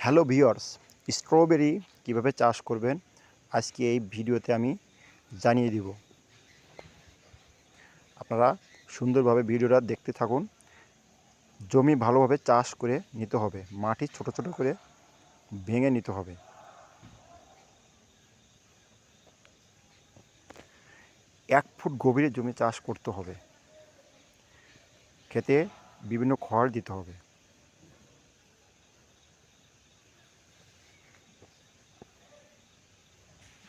Hello viewers, strawberry কিভাবে চাষ করবেন আজকে এই ভিডিওতে আমি জানিয়ে দিব। আপনারা সুন্দরভাবে ভিডিওটা দেখতে থাকুন। জমি ভালোভাবে চাষ করে নিতে হবে, মাটি ছোট ছোট করে ভেঙে নিতে হবে। 1 ফুট গভীরে জমি চাষ করতে হবে। খেতে বিভিন্ন খড় দিতে হবে।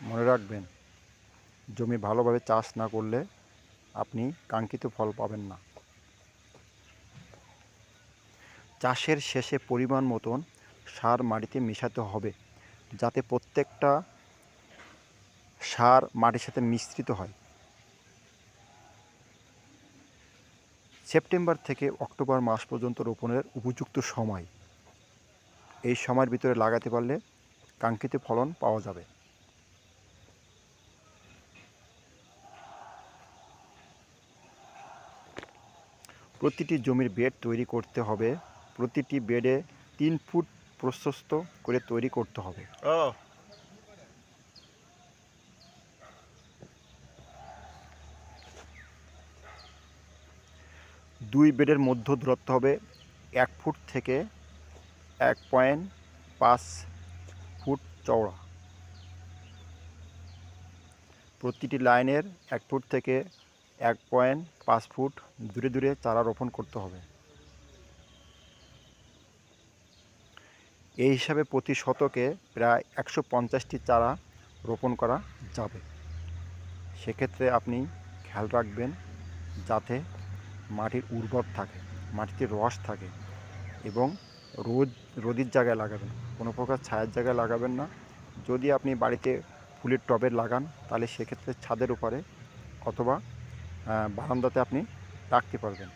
মনে রাখবেন, জমি ভালোভাবে চাষ না করলে আপনি কাঙ্ক্ষিত ফল পাবেন না। চাষের শেষে পরিমাণ মতন সার মাটিতে মেশাতে হবে, যাতে প্রত্যেকটা সার মাটির সাথে মিশ্রিত হয়। সেপ্টেম্বর থেকে অক্টোবর মাস পর্যন্ত রোপণের উপযুক্ত সময়। এই সময়ের ভিতরে লাগাতে পারলে কাঙ্ক্ষিত ফলন পাওয়া যাবে। প্রতিটি জমির বেড তৈরি করতে হবে। প্রতিটি বেডে 3 ফুট প্রশস্ত করে তৈরি করতে হবে। 2 বেডের মধ্য দূরত্ব হবে 1 ফুট থেকে 1.5 ফুট চওড়া। প্রতিটি লাইনের 1 ফুট থেকে 1.5 ফুট দূরে দূরে চারা রোপণ করতে হবে। এই হিসাবে প্রতি শতকে প্রায় 150টি চারা রোপণ করা যাবে। সেক্ষেত্রে আপনি খেয়াল রাখবেন যাতে মাটির উর্বর থাকে, মাটিতে রস থাকে এবং রোদের জায়গায় লাগাবেন, কোনো প্রকার ছায়ার জায়গায় লাগাবেন না। যদি আপনি বাড়িতে ফুলের টবে লাগান তাহলে সেক্ষেত্রে ছাদের উপরে অথবা বারান্দাতে আপনি রাখতে পারবেন।